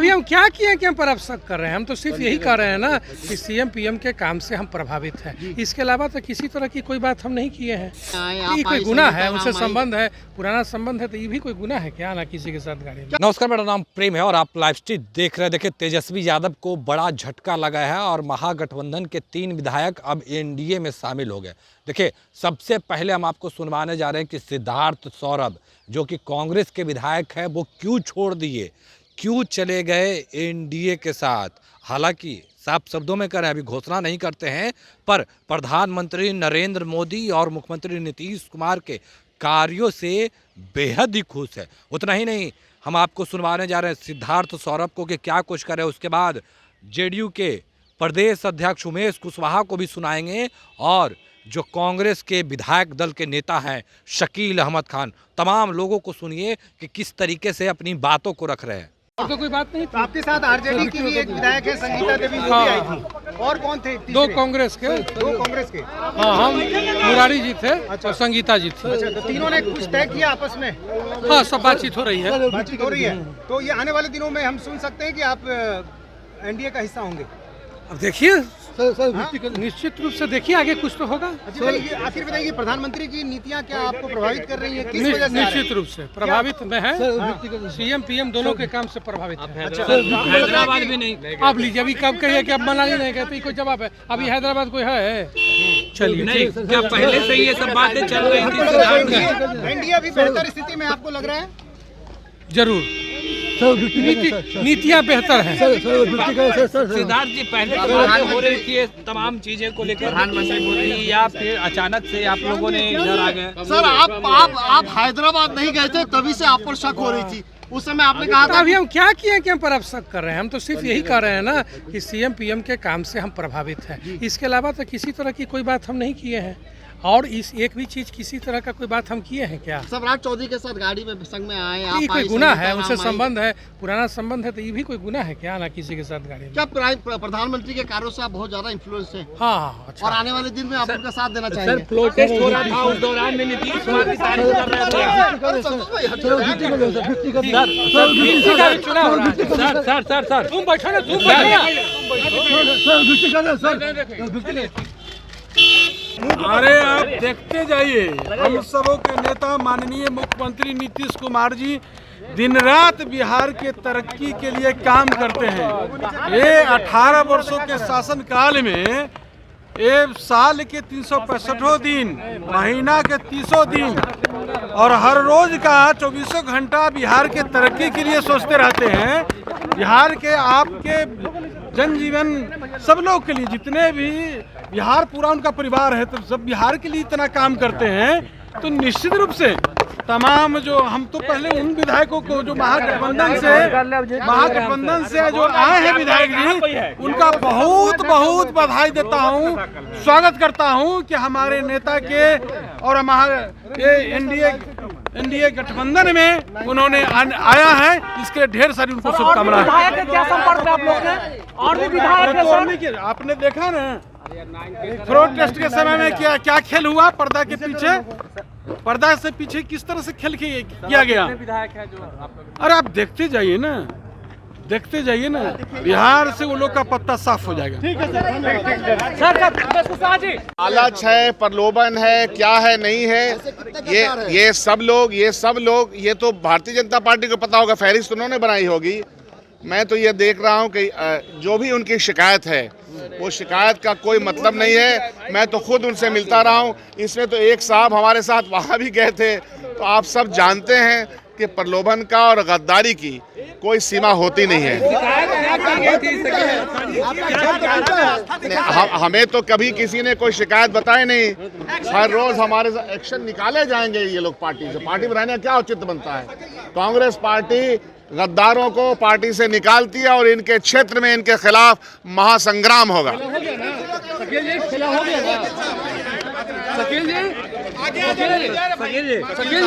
अभी हम क्या किए कि हम पर आप शक कर रहे हैं? हम तो सिर्फ यही कह रहे हैं ना कि सीएम पीएम के काम से हम प्रभावित हैं। इसके अलावा तो किसी तरह की कोई बात हम नहीं किए हैं। ये कोई गुनाह है? उनसे संबंध है, पुराना संबंध है, तो ये भी कोई गुनाह है क्या? ना किसी के साथ गाड़ी में। नमस्कार, मेरा नाम प्रेम है और आप लाइव स्ट्रीम देख रहे हैं। देखिए, तेजस्वी यादव को बड़ा झटका लगा है और महागठबंधन के 3 विधायक अब एनडीए में शामिल हो गए। देखिए, सबसे पहले हम आपको सुनवाने जा रहे हैं कि सिद्धार्थ सौरभ जो कि कांग्रेस के विधायक है, वो क्यों छोड़ दिए, क्यों चले गए एनडीए के साथ। हालांकि साफ शब्दों में करें, अभी घोषणा नहीं करते हैं, पर प्रधानमंत्री नरेंद्र मोदी और मुख्यमंत्री नीतीश कुमार के कार्यों से बेहद ही खुश है। उतना ही नहीं, हम आपको सुनवाने जा रहे हैं सिद्धार्थ सौरभ को कि क्या कुछ करे। उसके बाद जेडीयू के प्रदेश अध्यक्ष उमेश कुशवाहा को भी सुनाएंगे और जो कांग्रेस के विधायक दल के नेता हैं शकील अहमद खान, तमाम लोगों को सुनिए कि किस तरीके से अपनी बातों को रख रहे हैं। और तो कोई बात नहीं। तो आपके साथ आरजेडी की भी एक विधायक है, संगीता देवी, वो भी आई थी। और कौन थे? 2 कांग्रेस के। 2 कांग्रेस के। हाँ, हम मुरारी जी थे और संगीता जी थी। अच्छा, तो तीनों ने कुछ तय किया आपस में? हाँ, सब बातचीत हो रही है। बातचीत हो रही है। तो ये आने वाले दिनों में हम सुन सकते हैं कि आप एनडीए का हिस्सा होंगे? अब देखिए निश्चित रूप से देखिए, आगे कुछ तो होगा। आखिर बताइए, प्रधानमंत्री की नीतियां क्या आपको प्रभावित कर रही हैं? किस वजह से? निश्चित रूप से प्रभावित में है। सीएम पीएम दोनों के काम से प्रभावित है। हैदराबाद भी नहीं, आप लीजिए, अभी कब कहिए कि अब मनाली नहीं कहते, कोई जवाब है? अभी हैदराबाद कोई है? चलिए नहीं, क्या पहले से ही ये सब बातें चल रही थी? एनडीए अभी बेहतर स्थिति में आपको लग रहा है? जरूर, नीतियाँ बेहतर हैं। सिद्धार्थ जी, पहले तो बातें हो रही थी तमाम चीजें को लेकर प्रधानमंत्री मोदी, या फिर अचानक से आप लोगों ने इधर आ गए? सर, आप हैदराबाद नहीं गए थे, तभी से आप पर शक हो रही थी। उस समय आपने कहा था। अभी हम क्या किए कि हम पर आप शक कर रहे हैं? हम तो सिर्फ यही कह रहे हैं ना कि सीएम पीएम के काम से हम प्रभावित हैं। इसके अलावा तो किसी तरह की कोई बात हम नहीं किए हैं। और इस एक भी चीज किसी तरह का कोई बात हम किए हैं क्या? सम्राट चौधरी के साथ गाड़ी में संग में आए, ये कोई गुनाह है? उनसे संबंध है, पुराना संबंध है, तो ये भी कोई गुनाह है क्या? ना किसी के साथ गाड़ी में। क्या प्रधानमंत्री के कार्यों से आप बहुत ज्यादा इन्फ्लुएंस हैं? हाँ, अच्छा। और आने वाले दिन में आप उनका साथ देना चाहेंगे? सर, प्रोटेस्ट हो रहा था, उस दौरान में नीतीश कुमार की तारीफ कर रहे थे। सर तुम बैठो ना, तुम अरे आप देखते जाइए, हम सबों के नेता माननीय मुख्यमंत्री नीतीश कुमार जी दिन रात बिहार के तरक्की के लिए काम करते हैं। ये 18 वर्षों के शासन काल में एक साल के 365 दिन, महीना के 30 दिन और हर रोज का 24 घंटा बिहार के तरक्की के लिए सोचते रहते हैं। बिहार के आपके जनजीवन सब लोग के लिए, जितने भी बिहार पूरा उनका परिवार है, तो सब बिहार के लिए इतना काम करते हैं। तो निश्चित रूप से तमाम जो हम तो पहले उन विधायकों को जो महागठबंधन से जो आए हैं विधायक जी, उनका बहुत बहुत बधाई देता हूं, स्वागत करता हूं कि हमारे नेता के और एनडीए गठबंधन में उन्होंने आया है। इसके ढेर सारी उनको शुभकामनाएं। और भी विधायक आपने देखा ना प्रोटेस्ट के समय में क्या खेल हुआ, पर्दा के पीछे, पर्दा से पीछे किस तरह से खेल किया गया। अरे आप देखते जाइए ना, देखते जाइए ना, बिहार से वो लोग का पत्ता साफ हो जाएगा। लालच है, प्रलोभन है, क्या है नहीं है, ये सब लोग ये तो भारतीय जनता पार्टी को पता होगा, फहरिस्त उन्होंने बनाई होगी। मैं तो ये देख रहा हूँ कि जो भी उनकी शिकायत है, वो शिकायत का कोई मतलब नहीं है। मैं तो खुद उनसे मिलता रहा हूँ। इसमें तो एक साहब हमारे साथ वहाँ भी गए थे। तो आप सब जानते हैं कि प्रलोभन का और गद्दारी की कोई सीमा होती नहीं है। हमें तो कभी किसी ने कोई शिकायत बताई नहीं। हर रोज हमारे एक्शन निकाले जाएंगे ये लोग पार्टी से। पार्टी में रहने का क्या औचित्य बनता है? कांग्रेस पार्टी गद्दारों को पार्टी से निकालती है और इनके क्षेत्र में इनके खिलाफ महासंग्राम होगा।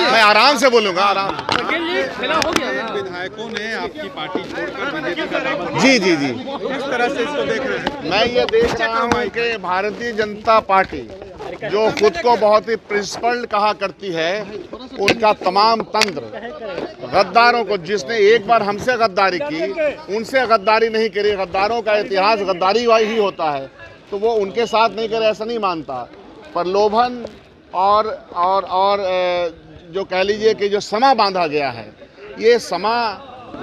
मैं आराम से बोलूंगा, आराम। विधायकों ने आपकी पार्टी छोड़कर बीजेपी का दामन, जी किस तरह से इसको देख रहे हैं? मैं ये देख रहा हूँ कि भारतीय जनता पार्टी जो खुद को बहुत ही प्रिंसिपल्ड कहा करती है, उनका तमाम तंत्र गद्दारों को, जिसने एक बार हमसे गद्दारी की उनसे गद्दारी नहीं करी। गद्दारों का इतिहास गद्दारी ही होता है, तो वो उनके साथ नहीं करे ऐसा नहीं मानता। प्रलोभन और जो कह लीजिए कि जो समा बांधा गया है, ये समा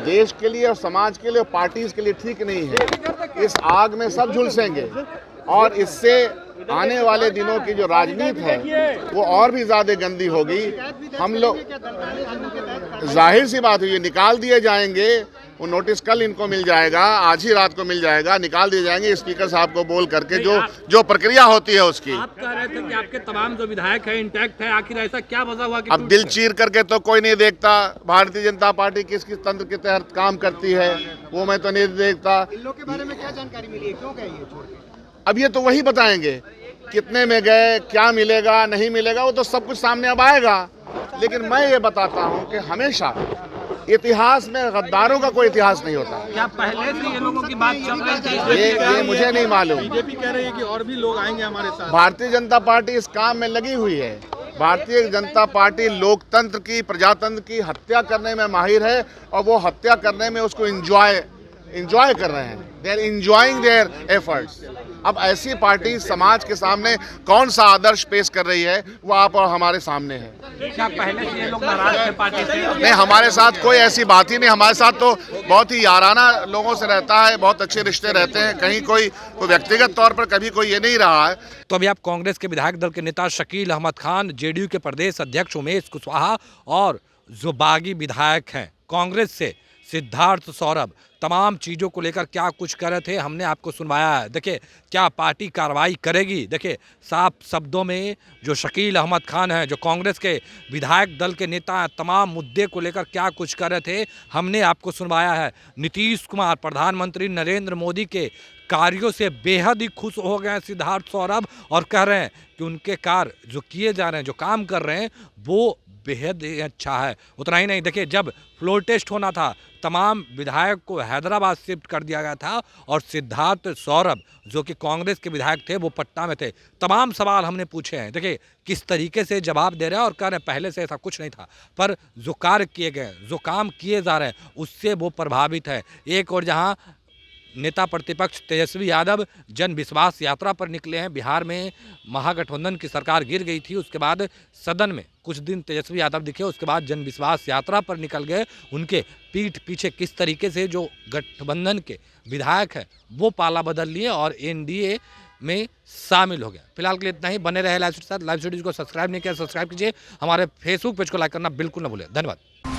देश के लिए और समाज के लिए और पार्टीज के लिए ठीक नहीं है। इस आग में सब झुलसेंगे और इससे आने वाले दिनों की जो राजनीति है वो और भी ज़्यादा गंदी होगी। हम लोग, जाहिर सी बात है, ये निकाल दिए जाएंगे। वो नोटिस कल इनको मिल जाएगा, आज ही रात को मिल जाएगा, निकाल दिए जाएंगे स्पीकर साहब को बोल करके जो प्रक्रिया होती है उसकी। आप कह रहे थे कि आपके तमाम जो विधायक है इंटैक्ट है, आखिर ऐसा क्या वजह हुआ कि अब दिल चीर करके तो कोई नहीं देखता भारतीय जनता पार्टी किस किस तंत्र के तहत काम करती है, वो मैं तो नहीं देखता। इन लोग के बारे में क्या जानकारी मिली है, क्यों गए ये छोड़ के? अब ये तो वही बताएंगे कितने में गए, क्या मिलेगा नहीं मिलेगा, वो तो सब कुछ सामने अब आएगा। लेकिन मैं ये बताता हूँ कि हमेशा इतिहास में गद्दारों का कोई इतिहास नहीं होता। क्या पहले से ये लोगों की बात चल रही थी? ये मुझे नहीं मालूम। बीजेपी कह रही है कि और भी लोग आएंगे हमारे साथ। भारतीय जनता पार्टी इस काम में लगी हुई है। भारतीय जनता पार्टी लोकतंत्र की, प्रजातंत्र की हत्या करने में माहिर है और वो हत्या करने में उसको इंजॉय कर रहे हैं। They are enjoying their efforts. अब ऐसी पार्टी समाज के सामने कौन सा आदर्श पेश कर रही है, वो आप और हमारे सामने है। क्या पहले से ये लोग नाराज थे पार्टी से? नहीं, हमारे साथ कोई ऐसी बात ही नहीं। हमारे साथ तो बहुत ही याराना लोगों से रहता है, बहुत अच्छे रिश्ते रहते हैं। कहीं कोई व्यक्तिगत तौर पर कभी कोई ये नहीं रहा है। तो अभी आप कांग्रेस के विधायक दल के नेता शकील अहमद खान, जेडीयू के प्रदेश अध्यक्ष उमेश कुशवाहा और जो बागी विधायक हैं कांग्रेस से सिद्धार्थ सौरभ, तमाम चीज़ों को लेकर क्या कुछ कर रहे थे हमने आपको सुनवाया है। देखिए क्या पार्टी कार्रवाई करेगी। देखिए साफ शब्दों में जो शकील अहमद खान हैं, जो कांग्रेस के विधायक दल के नेता हैं, तमाम मुद्दे को लेकर क्या कुछ कर रहे थे हमने आपको सुनवाया है। नीतीश कुमार, प्रधानमंत्री नरेंद्र मोदी के कार्यों से बेहद ही खुश हो गए हैं सिद्धार्थ सौरभ और कह रहे हैं कि उनके कार्य जो किए जा रहे हैं, जो काम कर रहे हैं, वो बेहद ही अच्छा है। उतना ही नहीं, देखिए जब फ्लोर टेस्ट होना था तमाम विधायक को हैदराबाद शिफ्ट कर दिया गया था और सिद्धार्थ सौरभ जो कि कांग्रेस के विधायक थे वो पटना में थे। तमाम सवाल हमने पूछे हैं। देखिए किस तरीके से जवाब दे रहे हैं और कह रहे हैं पहले से ऐसा कुछ नहीं था, पर जो कार्य किए गए, जो काम किए जा रहे हैं उससे वो प्रभावित है। एक और जहाँ नेता प्रतिपक्ष तेजस्वी यादव जन विश्वास यात्रा पर निकले हैं। बिहार में महागठबंधन की सरकार गिर गई थी, उसके बाद सदन में कुछ दिन तेजस्वी यादव दिखे, उसके बाद जन विश्वास यात्रा पर निकल गए। उनके पीठ पीछे किस तरीके से जो गठबंधन के विधायक हैं वो पाला बदल लिए और एनडीए में शामिल हो गया। फिलहाल के लिए इतना ही। बने रहे लाइव स्टूडियो के साथ। लाइव स्टूडियो को सब्सक्राइब नहीं किया, सब्सक्राइब कीजिए। हमारे फेसबुक पेज को लाइक करना बिल्कुल ना भूलें। धन्यवाद।